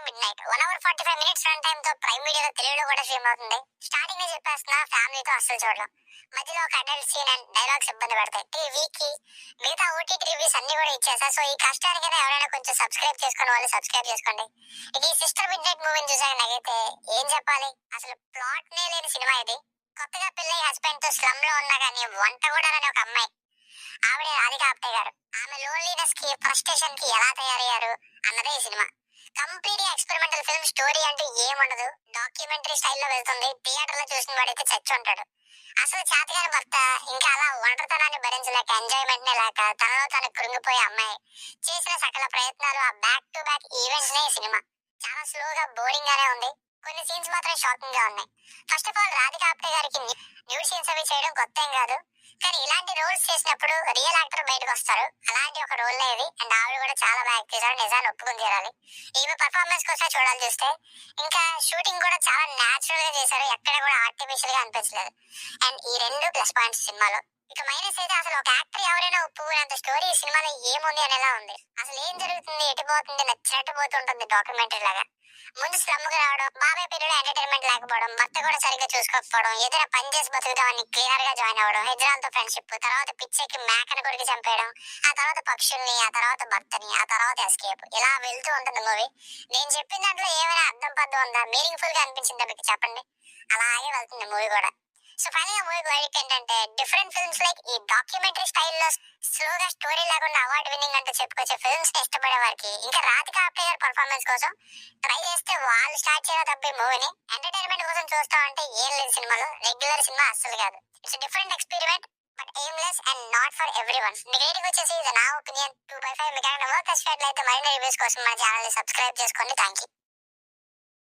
Midnight 1 hour 45 minutes run టైమ్‌తో prime వీడియోలో తెలుగులో కూడా స్ట్రీమ్ అవుతుంది. స్టార్టింగే చెప్పేస్తున్నా, ఫ్యామిలీతో అస్సలు చూడలేం. మధ్యలో ఒక అడల్ట్ సీన్ అండ్ డైలాగ్స్ ఇబ్బంది పెడతాయి. టీవీకి మిగతా ఓటీటీ రివ్యూస్ అన్ని కూడా ఇచ్చేసా. సో ఈ కష్టానికైనా ఎవరైనా కొంచెం సబ్స్క్రైబ్ చేసుకునే వాళ్ళు సబ్స్క్రైబ్ చేసుకోండి. ఇక ఈ సిస్టర్ మిడ్‌నైట్ మూవీని చూసాక నాకైతే ఏం చెప్పాలి, అసలు ప్లాట్‌నే లేని సినిమా ఇది. కొత్తగా పెళ్ళై హస్బెండ్‌తో స్లమ్‌లో ఉన్నా కానీ వంట కూడా రాని ఒక అమ్మాయి, ఆవిడే రాధిక ఆప్టే గారు. ఆమె లోన్లీనెస్ కి, ఫ్రస్ట్రేషన్ కి ఎలా తయారయ్యారు అన్నదే ఈ cinema. Complete experimental film. Story అంటూ ఏముండదు, డాక్యుమెంటరీ స్టైల్లో వెళ్తుంది. థియేటర్ లో చూసిన వాడైతే చచ్చి ఉంటాడు. అసలు చేతగాని భర్త ఇంకా అలా ఒంటరితనాన్ని భరించలేక, ఎంజాయ్మెంట్ నే లేక తనలో తను కృంగిపోయే అమ్మాయి చేసిన సకల ప్రయత్నాలు, ఆ బ్యాక్ టు బ్యాక్ ఈవెంట్స్ నే ఈ సినిమా. చాలా స్లోగా, బోరింగ్ గానే ఉంది. కొన్ని సీన్స్ మాత్రం షాకింగ్ గా ఉన్నాయి. First of all Radhika Apte గారికి న్యూడ్ సీన్స్ అవి చేయడం కొత్త ఏం కాదు. కానీ ఇలాంటి రోల్స్ చేసినప్పుడు రియల్ యాక్టర్ బయటకు వస్తారు. అలాంటి ఒక రోల్ ఇది. అండ్ ఆవిడ కూడా చాలా బాగా యాక్ట్ చేశారు, నిజాన్ని ఒప్పుకొని తీరాలి. ఈమె పర్ఫార్మెన్స్ కోసం చూడాలి చూస్తే. ఇంకా షూటింగ్ కూడా చాలా న్యాచురల్ గా చేశారు, ఎక్కడ కూడా ఆర్టిఫిషియల్ గా అనిపించలేదు. అండ్ ఈ రెండు ప్లస్ పాయింట్స్ సినిమాలో. ఇక మైనస్ అయితే అసలు ఒక యాక్టర్ ఎవరైనా ఒప్పుకునేంత స్టోరీ ఈ సినిమాలో ఏముంది అనేలా ఉంది. అసలు ఏం జరుగుతుంది, ఎటుపోతుంది, నచ్చినట్టు పోతుంటుంది డాక్యుమెంటరీ లాగా. ముందు స్లమ్ కు రావడం, బాబాయ్ పీరియడ్ ఎంటర్టైన్మెంట్ లేకపోవడం, భర్త కూడా సరిగ్గా చూసుకోకపోవడం, ఏదైనా పని చేసి బతుకుదామని క్లియర్ గా జాయిన్ అవ్వడం, హిజ్రాలతో ఫ్రెండ్షిప్, తర్వాత పిచ్చెక్కి మేకను కొరికి చంపేయడం, ఆ తర్వాత పక్షుల్ని, ఆ తర్వాత భర్తని, ఆ తర్వాత ఎస్కేప్, ఇలా వెళ్తూ ఉంటుంది మూవీ. నేను చెప్పిన దాంట్లో ఏమైనా అర్థం పద్ధం ఉందా, మీనింగ్ ఫుల్ గా అనిపించిందా మీకు చెప్పండి. అలాగే వెళ్తుంది మూవీ కూడా. సో ఫైనల్ గా మూవీ వర్డిక్ట్ ఏంటంటే, డిఫరెంట్ ఫిల్మ్స్ లైక్ ఈ డాక్యుమెంటరీ స్టైల్లో స్లోగా స్టోరీ లేకుండా అవార్డు విన్నింగ్ అంటూ చెప్పుకొచ్చే ఫిల్మ్స్ ని ఇష్టపడే వారికి, ఇంకా రాధిక ఆప్టే గారి పర్ఫార్మెన్స్ కోసం ట్రై చేస్తే వాళ్ళు స్టార్ట్ చేయాలి తప్ప ఈ మూవీని. ఎంటర్టైన్మెంట్ కోసం చూస్తామంటే ఏం లేదు సినిమాలో. రెగ్యులర్ సినిమా అస్సలు కాదు. It's different experiment, but aimless and not for everyone. Me rating వచ్చేసి ఇది నా ఒపీనియన్ 2/5. మీకు ఏమైనా వర్క్ అయితే మరిన్ని రివ్యూస్ కోసం మన ఛానల్ ని సబ్స్క్రైబ్ చేసుకోండి. Thank you.